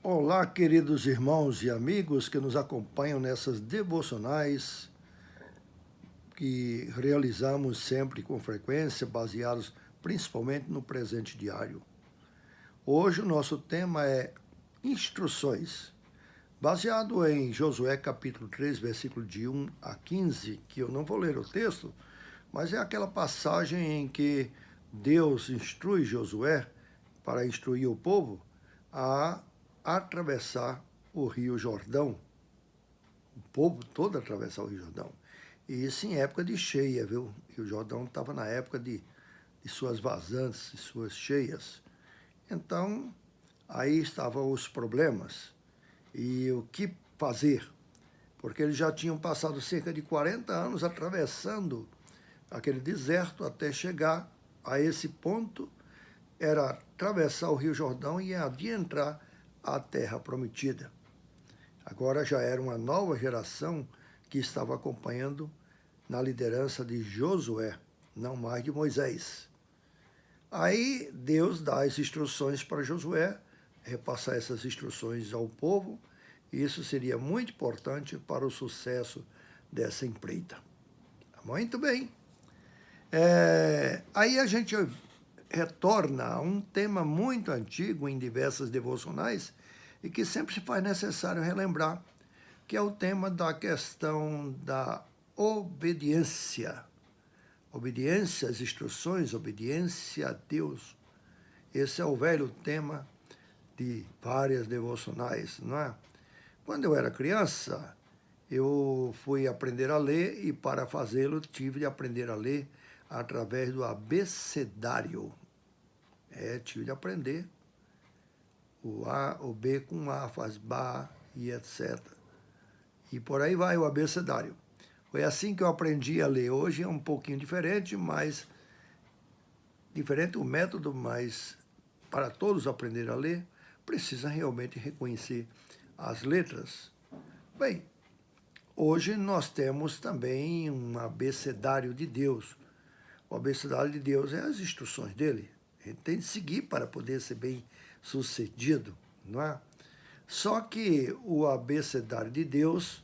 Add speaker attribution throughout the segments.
Speaker 1: Olá, queridos irmãos e amigos que nos acompanham nessas devocionais que realizamos sempre com frequência, baseados principalmente no presente diário. Hoje o nosso tema é instruções, baseado em Josué capítulo 3, versículo de 1 a 15, que eu não vou ler o texto, mas é aquela passagem em que Deus instrui Josué para instruir o povo a atravessar o rio Jordão, o povo todo atravessar o Rio Jordão. E isso em época de cheia, viu? O Rio Jordão estava na época de suas vazantes, de suas cheias. Então, aí estavam os problemas. E o que fazer? Porque eles já tinham passado cerca de 40 anos atravessando aquele deserto até chegar a esse ponto, era atravessar o Rio Jordão e adentrar a terra prometida. Agora já era uma nova geração que estava acompanhando na liderança de Josué, não mais de Moisés. Aí Deus dá as instruções para Josué, repassar essas instruções ao povo, e isso seria muito importante para o sucesso dessa empreita. Muito bem. Aí a gente retorna a um tema muito antigo em diversas devocionais e que sempre se faz necessário relembrar, que é o tema da questão da obediência. Obediência às instruções, obediência a Deus. Esse é o velho tema de várias devocionais, não é? Quando eu era criança, eu fui aprender a ler e para fazê-lo tive de aprender a ler através do abecedário. Tive de aprender o A, o B com A, faz Bá e etc. E por aí vai o abecedário. Foi assim que eu aprendi a ler. Hoje é um pouquinho diferente, mas diferente o método, mas para todos aprender a ler, precisa realmente reconhecer as letras. Bem, hoje nós temos também um abecedário de Deus. O abecedário de Deus é as instruções dele. A gente tem de seguir para poder ser bem sucedido, não é? Só que o abecedário de Deus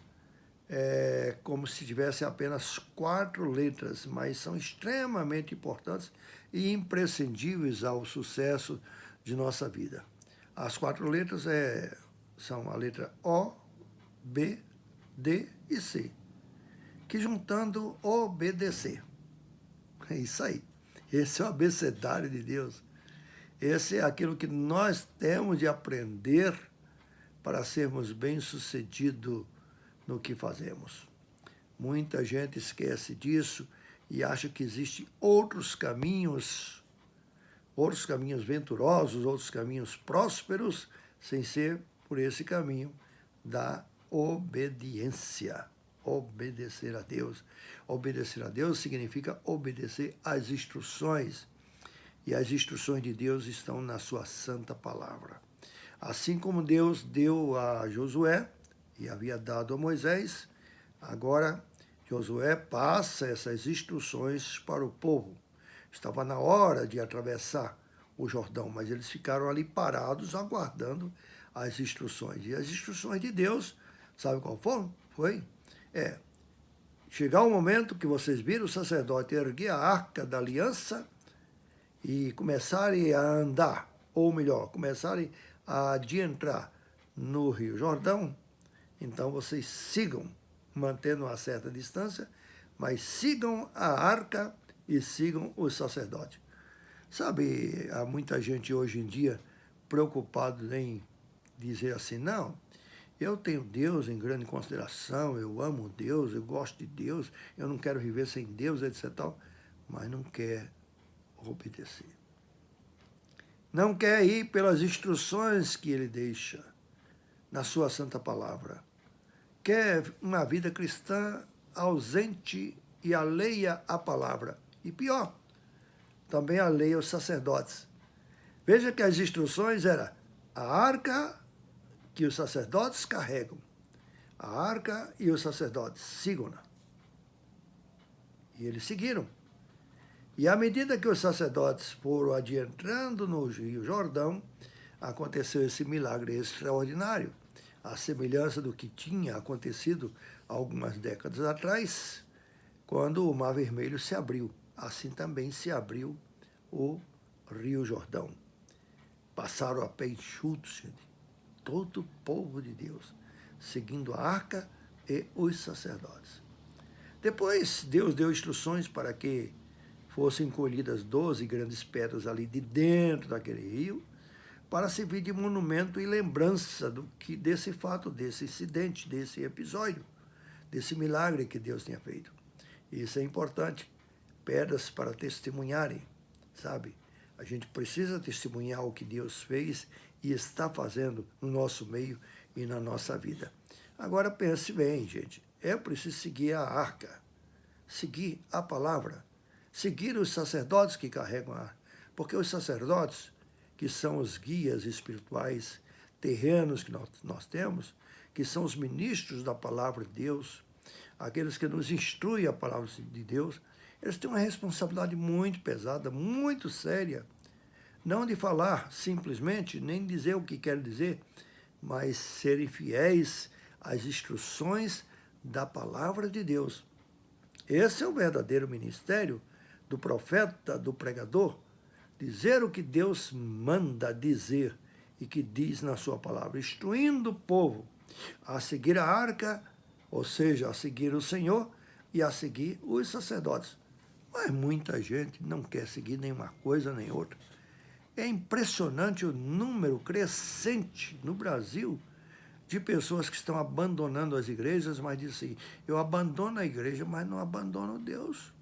Speaker 1: é como se tivesse apenas 4 letras, mas são extremamente importantes e imprescindíveis ao sucesso de nossa vida. As 4 letras são a letra O, B, D e C, que juntando obedecer. É isso aí. Esse é o abecedário de Deus. Esse é aquilo que nós temos de aprender para sermos bem-sucedidos no que fazemos. Muita gente esquece disso e acha que existem outros caminhos venturosos, outros caminhos prósperos, sem ser por esse caminho da obediência. Obedecer a Deus. Obedecer a Deus significa obedecer às instruções. E as instruções de Deus estão na sua santa palavra. Assim como Deus deu a Josué e havia dado a Moisés, agora Josué passa essas instruções para o povo. Estava na hora de atravessar o Jordão, mas eles ficaram ali parados, aguardando as instruções. E as instruções de Deus, sabe qual foram? Chegar o momento que vocês viram o sacerdote erguer a arca da aliança e começarem a andar, ou melhor, começarem a adentrar no Rio Jordão, então vocês sigam, mantendo uma certa distância, mas sigam a arca e sigam o sacerdote. Sabe, há muita gente hoje em dia preocupada em dizer assim, não, eu tenho Deus em grande consideração, eu amo Deus, eu gosto de Deus, eu não quero viver sem Deus, etc. Mas não quer obedecer. Não quer ir pelas instruções que ele deixa na sua santa palavra. Quer uma vida cristã ausente e alheia à palavra. E pior, também alheia aos sacerdotes. Veja que as instruções eram a arca que os sacerdotes carregam. A arca e os sacerdotes sigam-na. E eles seguiram. E à medida que os sacerdotes foram adentrando no Rio Jordão, aconteceu esse milagre extraordinário, à semelhança do que tinha acontecido algumas décadas atrás, quando o Mar Vermelho se abriu. Assim também se abriu o Rio Jordão. Passaram a pé enxutos, gente, todo o povo de Deus, seguindo a arca e os sacerdotes. Depois, Deus deu instruções para que fossem colhidas 12 grandes pedras ali de dentro daquele rio, para servir de monumento e lembrança desse fato, desse incidente, desse episódio, desse milagre que Deus tinha feito. Isso é importante, pedras para testemunharem, sabe? A gente precisa testemunhar o que Deus fez e está fazendo no nosso meio e na nossa vida. Agora pense bem, gente, é preciso seguir a arca, seguir a palavra, seguir os sacerdotes que carregam a arca, porque os sacerdotes, que são os guias espirituais terrenos que nós temos, que são os ministros da palavra de Deus, aqueles que nos instruem a palavra de Deus, eles têm uma responsabilidade muito pesada, muito séria, não de falar simplesmente, nem dizer o que quer dizer, mas serem fiéis às instruções da palavra de Deus. Esse é o verdadeiro ministério do profeta, do pregador, dizer o que Deus manda dizer e que diz na sua palavra, instruindo o povo a seguir a arca, ou seja, a seguir o Senhor e a seguir os sacerdotes. Mas muita gente não quer seguir nenhuma coisa nem outra. É impressionante o número crescente no Brasil de pessoas que estão abandonando as igrejas, mas dizem assim, eu abandono a igreja, mas não abandono Deus,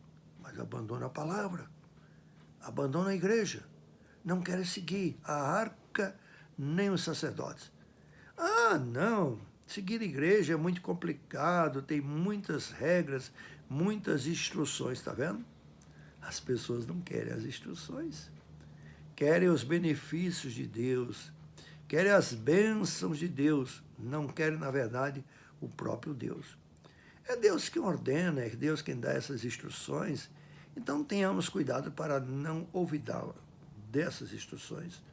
Speaker 1: mas abandono a palavra. Abandona a igreja, não querem seguir a arca nem os sacerdotes. Ah, não, seguir a igreja é muito complicado, tem muitas regras, muitas instruções, está vendo? As pessoas não querem as instruções, querem os benefícios de Deus, querem as bênçãos de Deus, não querem, na verdade, o próprio Deus. É Deus quem ordena, é Deus quem dá essas instruções. Então tenhamos cuidado para não olvidar dessas instruções,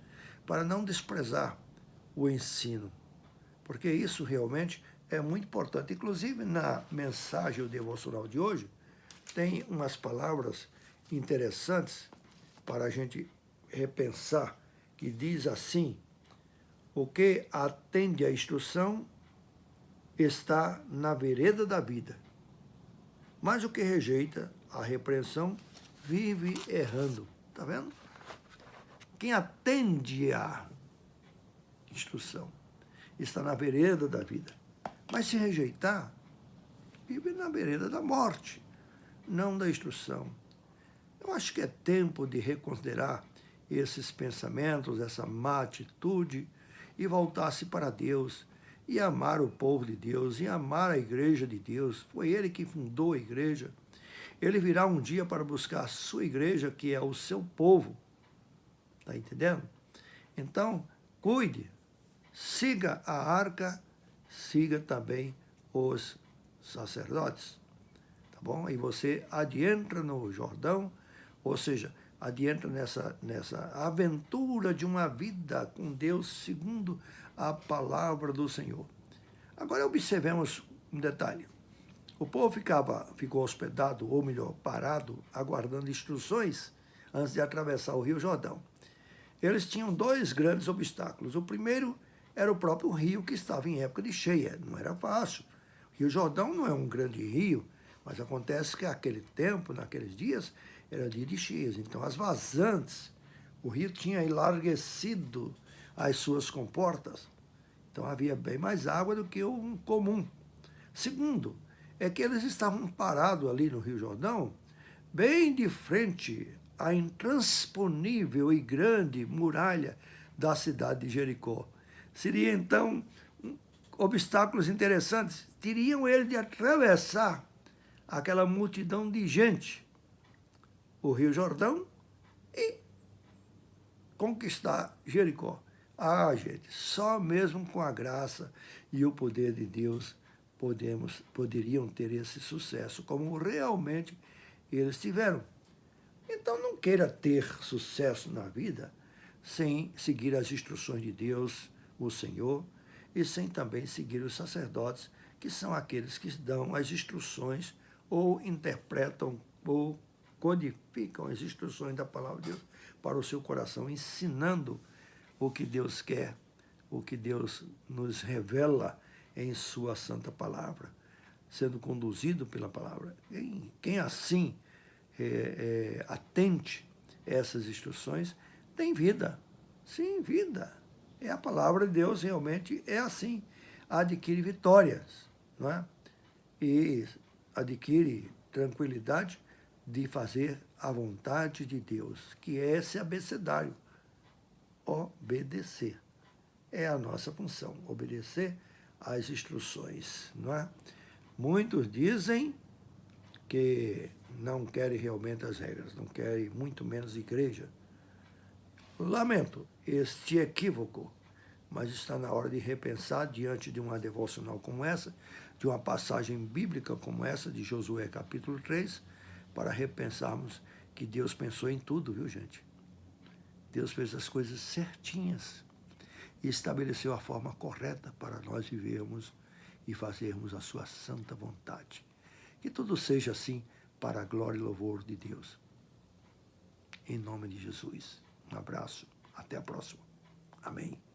Speaker 1: para não desprezar o ensino, porque isso realmente é muito importante. Inclusive, na mensagem devocional de hoje, tem umas palavras interessantes para a gente repensar, que diz assim, o que atende à instrução está na vereda da vida, mas o que rejeita a repreensão vive errando. Está vendo? Quem atende à instrução está na vereda da vida. Mas se rejeitar, vive na vereda da morte, não da instrução. Eu acho que é tempo de reconsiderar esses pensamentos, essa má atitude, e voltar-se para Deus, e amar o povo de Deus, e amar a igreja de Deus. Foi Ele que fundou a igreja. Ele virá um dia para buscar a sua igreja, que é o seu povo. Está entendendo? Então, cuide, siga a arca, siga também os sacerdotes. Tá bom? E você adentra no Jordão, ou seja, adentra nessa aventura de uma vida com Deus segundo a palavra do Senhor. Agora observemos um detalhe. O povo ficou hospedado, ou melhor, parado, aguardando instruções antes de atravessar o Rio Jordão. Eles tinham dois grandes obstáculos. O primeiro era o próprio rio, que estava em época de cheia. Não era fácil. O Rio Jordão não é um grande rio, mas acontece que naquele tempo, naqueles dias, era dia de cheias. Então, as vazantes, o rio tinha enlarguecido as suas comportas. Então, havia bem mais água do que o comum. Segundo, é que eles estavam parados ali no Rio Jordão, bem de frente à intransponível e grande muralha da cidade de Jericó. Seria, então, obstáculos interessantes. Teriam eles de atravessar aquela multidão de gente, o Rio Jordão, e conquistar Jericó. Ah, gente, só mesmo com a graça e o poder de Deus poderiam ter esse sucesso, como realmente eles tiveram. Então, não queira ter sucesso na vida sem seguir as instruções de Deus, o Senhor, e sem também seguir os sacerdotes, que são aqueles que dão as instruções ou interpretam ou codificam as instruções da palavra de Deus para o seu coração, ensinando o que Deus quer, o que Deus nos revela em sua santa palavra, sendo conduzido pela palavra. Quem assim atente essas instruções tem vida. Sim, vida. A palavra de Deus realmente é assim. Adquire vitórias, não é? E adquire tranquilidade de fazer a vontade de Deus, que é esse abecedário. Obedecer. É a nossa função, obedecer às instruções, não é? Muitos dizem que não querem realmente as regras, não querem muito menos igreja. Lamento este equívoco, mas está na hora de repensar diante de uma devocional como essa, de uma passagem bíblica como essa, de Josué capítulo 3, para repensarmos que Deus pensou em tudo, viu, gente? Deus fez as coisas certinhas e estabeleceu a forma correta para nós vivermos e fazermos a sua santa vontade. Que tudo seja assim para a glória e louvor de Deus. Em nome de Jesus. Um abraço. Até a próxima. Amém.